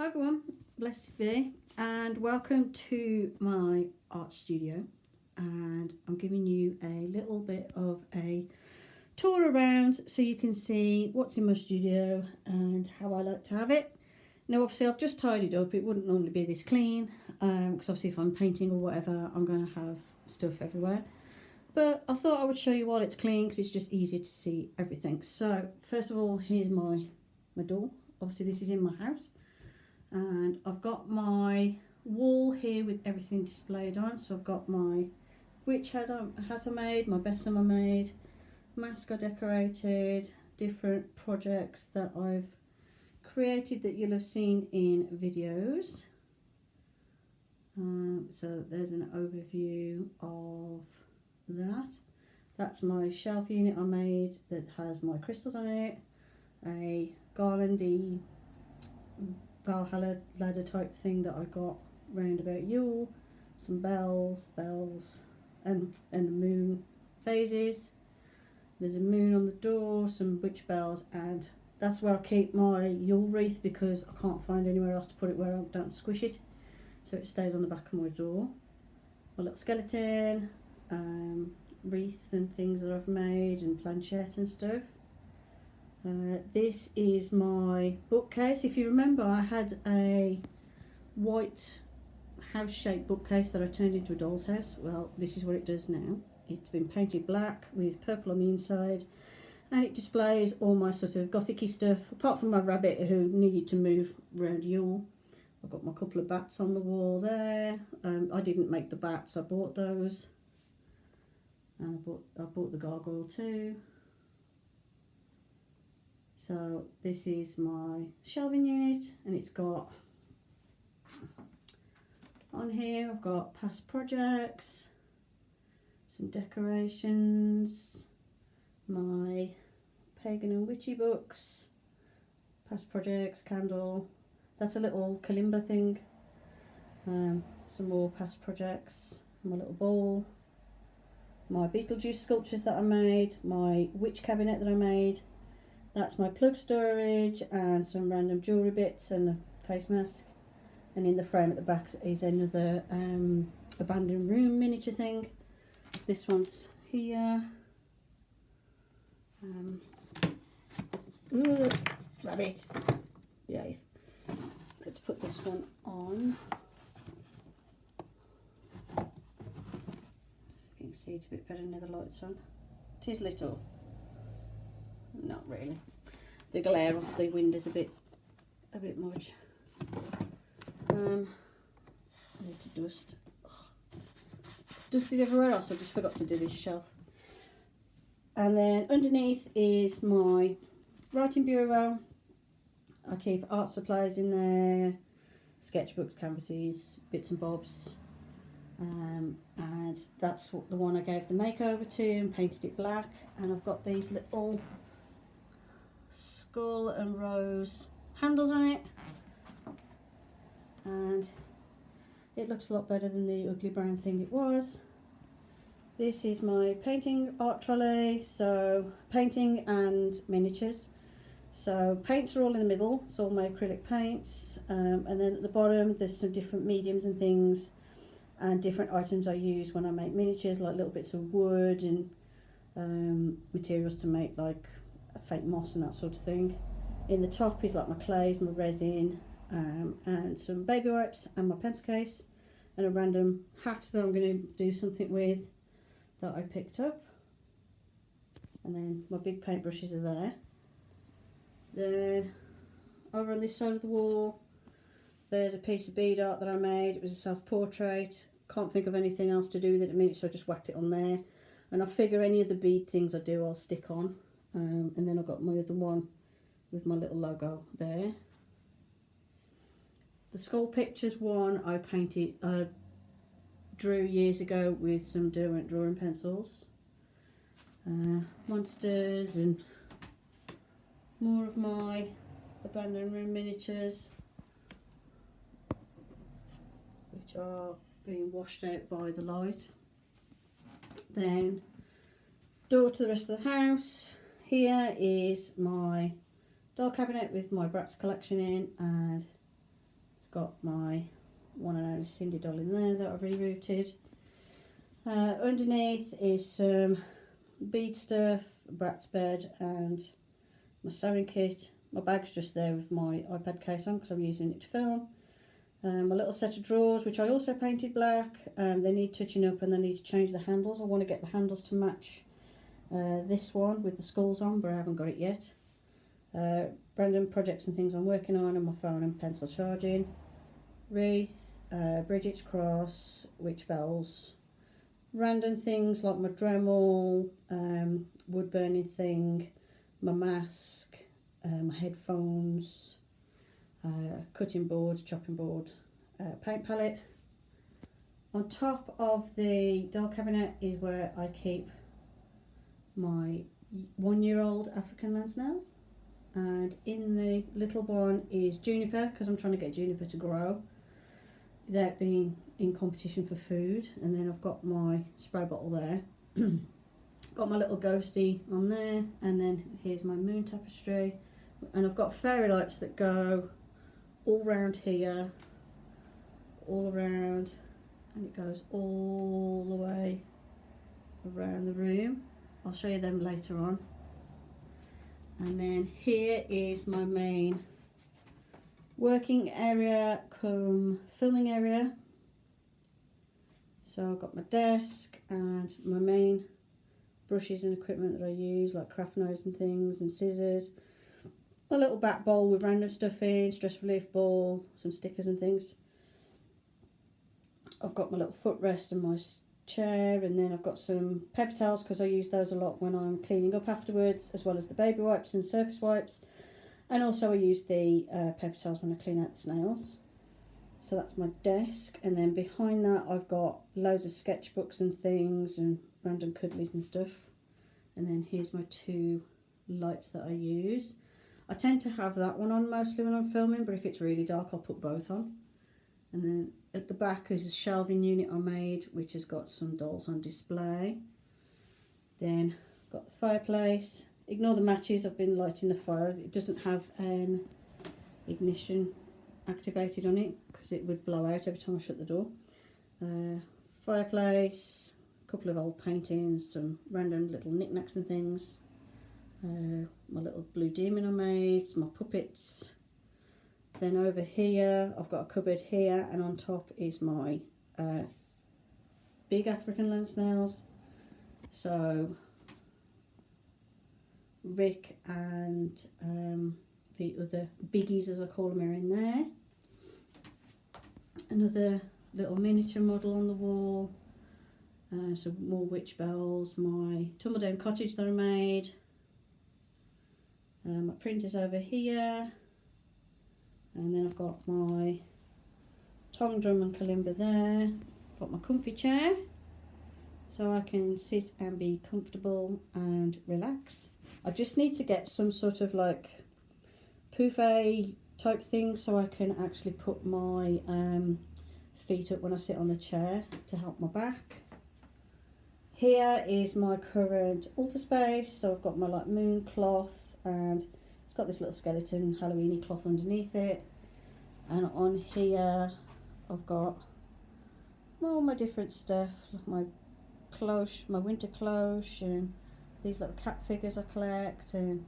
Hi everyone, blessed be, and welcome to my art studio. And I'm giving you a little bit of a tour around so you can see what's in my studio and how I like to have it. Now obviously I've just tidied up, it wouldn't normally be this clean because obviously if I'm painting or whatever I'm going to have stuff everywhere. But I thought I would show you while it's clean because it's just easier to see everything. So first of all, here's my door. Obviously this is in my house. And I've got my wall here with everything displayed on. So I've got my witch hat I made, my besom I made, mask I decorated, different projects that I've created that you'll have seen in videos. So there's an overview of that. That's my shelf unit I made that has my crystals on it, a garlandy Valhalla ladder type thing that I got round about Yule, some bells, and the moon phases. There's a moon on the door, some witch bells, and that's where I keep my Yule wreath because I can't find anywhere else to put it where I don't squish it, so it stays on the back of my door. My little skeleton, wreath and things that I've made, and planchette and stuff. This is my bookcase. If you remember, I had a white house-shaped bookcase that I turned into a doll's house. Well, this is what it does now. It's been painted black with purple on the inside, and it displays all my sort of gothic-y stuff, apart from my rabbit who needed to move around Yule. I've got my couple of bats on the wall there. I didn't make the bats, I bought those. And I bought the gargoyle too. So this is my shelving unit, and it's got on here, I've got past projects, some decorations, my pagan and witchy books, past projects, candle, that's a little kalimba thing, some more past projects, my little bowl, my Beetlejuice sculptures that I made, my witch cabinet that I made. That's my plug storage and some random jewellery bits and a face mask. And in the frame at the back is another abandoned room miniature thing. This one's here. Ooh, rabbit. Yay. Let's put this one on. So you can see it's a bit better now the light's on. It is little. Not really. The glare off the window's a bit much. I need to dust. Dusted everywhere else. I just forgot to do this shelf. And then underneath is my writing bureau. I keep art supplies in there, sketchbooks, canvases, bits and bobs. And that's the one I gave the makeover to and painted it black. And I've got these little skull and rose handles on it, and it looks a lot better than the ugly brown thing it was. This is my painting art trolley, so painting and miniatures. So paints are all in the middle, it's all my acrylic paints, and then at the bottom there's some different mediums and things and different items I use when I make miniatures, like little bits of wood and materials to make like fake moss and that sort of thing. In the top is like my clays, my resin, and some baby wipes and my pencil case and a random hat that I'm going to do something with that I picked up. And then my big paintbrushes are there. Then over on this side of the wall there's a piece of bead art that I made. It was a self-portrait. Can't think of anything else to do with it at the minute, so I just whacked it on there. And I figure any of the bead things I do I'll stick on. And then I've got my other one with my little logo there. The skull pictures one I drew years ago with some Derwent drawing pencils. Monsters and more of my abandoned room miniatures, which are being washed out by the light. Then door to the rest of the house. Here is my doll cabinet with my Bratz collection in, and got my one and only Cindy doll in there that I've rerouted. Underneath is some bead stuff, Brat's bed, and my sewing kit. My bag's just there with my iPad case on because I'm using it to film. My little set of drawers, which I also painted black. They need touching up and they need to change the handles. I want to get the handles to match this one with the skulls on, but I haven't got it yet. Random projects and things I'm working on, and my phone and pencil charging. Wreath, Bridget's cross, witch bells. Random things like my Dremel, wood burning thing, my mask, my headphones, cutting board, chopping board, paint palette. On top of the doll cabinet is where I keep my 1-year-old African land snails, and in the little one is juniper, because I'm trying to get juniper to grow without being in competition for food. And then I've got my spray bottle there. Got my little ghosty on there, and then here's my moon tapestry, and I've got fairy lights that go all round here, all around, and it goes all the way around the room. I'll show you them later on. And then here is my main working area come filming area. So I've got my desk and my main brushes and equipment that I use, like craft knives and things, and scissors. A little back bowl with random stuff in, stress relief ball, some stickers and things. I've got my little footrest and my chair, and then I've got some paper towels because I use those a lot when I'm cleaning up afterwards, as well as the baby wipes and surface wipes. And also I use the paper towels when I clean out the snails. So that's my desk, and then behind that I've got loads of sketchbooks and things and random cuddlies and stuff. And then here's my 2 lights that I use. I tend to have that one on mostly when I'm filming, but if it's really dark I'll put both on. And then at the back is a shelving unit I made, which has got some dolls on display. Then got the fireplace. Ignore the matches, I've been lighting the fire. It doesn't have an ignition activated on it because it would blow out every time I shut the door. Fireplace, a couple of old paintings, some random little knickknacks and things. My little blue demon I made, my puppets. Then over here I've got a cupboard here, and on top is my big African land snails. So Rick and the other biggies, as I call them, are in there. Another little miniature model on the wall. Some more witch bells, my tumble down cottage that I made. My printers over here, and then I've got my tongue drum and kalimba there. Got my comfy chair so I can sit and be comfortable and relax. I just need to get some sort of like pouffe type thing so I can actually put my feet up when I sit on the chair to help my back. Here is my current altar space, so I've got my like moon cloth, and it's got this little skeleton Halloweeny cloth underneath it. And on here I've got all my different stuff, like my cloche, my winter cloche, and these little cat figures I collect and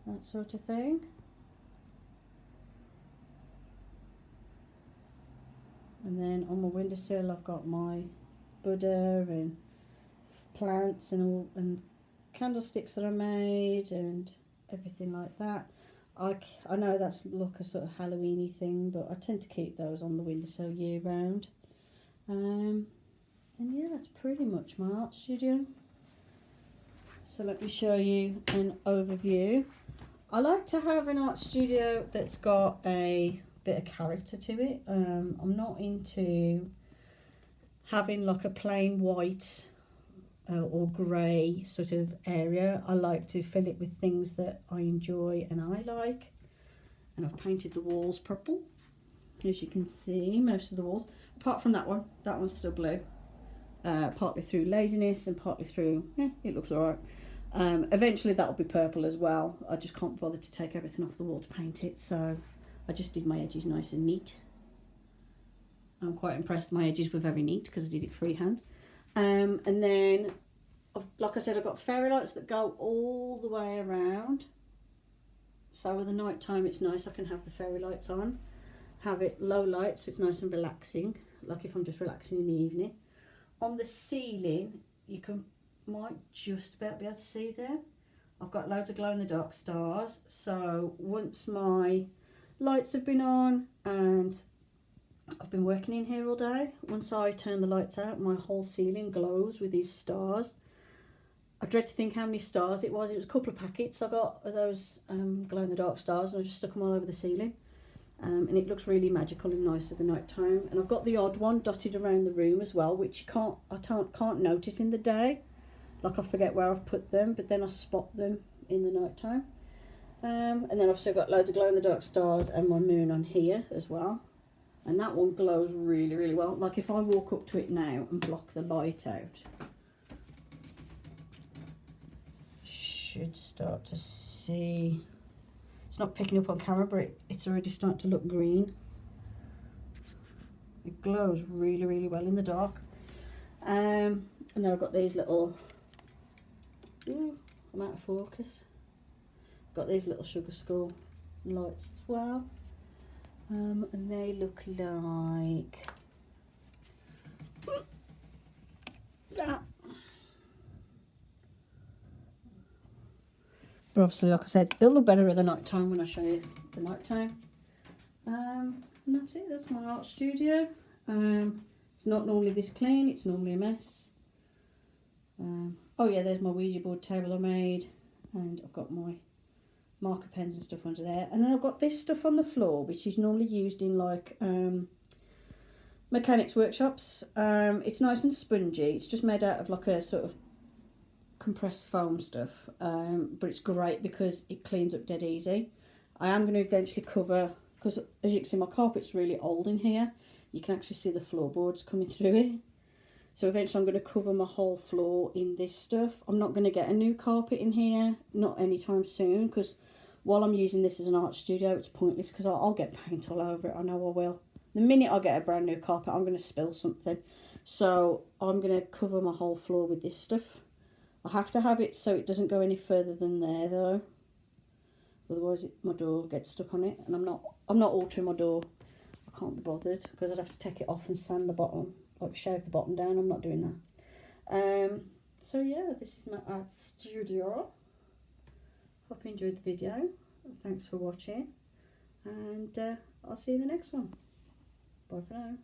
that sort of thing. And then on my windowsill I've got my Buddha and plants and all, and candlesticks that I made and everything like that. I know that's look a sort of Halloweeny thing, but I tend to keep those on the windowsill year round. And yeah, that's pretty much my art studio. So let me show you an overview. I like to have an art studio that's got a bit of character to it. I'm not into having like a plain white or grey sort of area. I like to fill it with things that I enjoy and I like. And I've painted the walls purple, as you can see, most of the walls, apart from that one's still blue, partly through laziness and partly through, it looks alright. Eventually that'll be purple as well. I just can't bother to take everything off the wall to paint it, so I just did my edges nice and neat. I'm quite impressed my edges were very neat because I did it freehand. And then, like I said, I've got fairy lights that go all the way around. So with the night time, it's nice. I can have the fairy lights on, have it low light, so it's nice and relaxing, like if I'm just relaxing in the evening. On the ceiling, you might just about be able to see there. I've got loads of glow-in-the-dark stars. So once my lights have been on and I've been working in here all day, once I turn the lights out, my whole ceiling glows with these stars. I dread to think how many stars it was. It was a couple of packets I got of those glow-in-the-dark stars, and I just stuck them all over the ceiling. And it looks really magical and nice at the night time. And I've got the odd one dotted around the room as well, which I can't notice in the day. Like I forget where I've put them, but then I spot them in the night time. And then I've also got loads of glow-in-the-dark stars and my moon on here as well. And that one glows really, really well. Like if I walk up to it now and block the light out, should start to see. It's not picking up on camera, but it's already starting to look green. It glows really, really well in the dark. And then I've got these little, ooh, I'm out of focus. Got these little sugar skull lights as well. And they look like that. But obviously, like I said, it'll look better at the night time when I show you the night time. And that's it, that's my art studio. It's not normally this clean, it's normally a mess. Oh yeah, there's my Ouija board table I made, and I've got my marker pens and stuff under there. And then I've got this stuff on the floor, which is normally used in like mechanics workshops. It's nice and spongy. It's just made out of like a sort of compressed foam stuff, but it's great because it cleans up dead easy. I am going to eventually cover, because as you can see my carpet's really old in here, you can actually see the floorboards coming through it. So eventually I'm going to cover my whole floor in this stuff. I'm not going to get a new carpet in here, not anytime soon, because while I'm using this as an art studio, it's pointless because I'll get paint all over it. I know I will. The minute I get a brand new carpet, I'm going to spill something. So I'm going to cover my whole floor with this stuff. I have to have it so it doesn't go any further than there though. Otherwise my door gets stuck on it, and I'm not altering my door. I can't be bothered because I'd have to take it off and sand the bottom, like shave the bottom down. I'm not doing that. So yeah, this is my art studio. Hope you enjoyed the video. Thanks for watching, and I'll see you in the next one. Bye for now.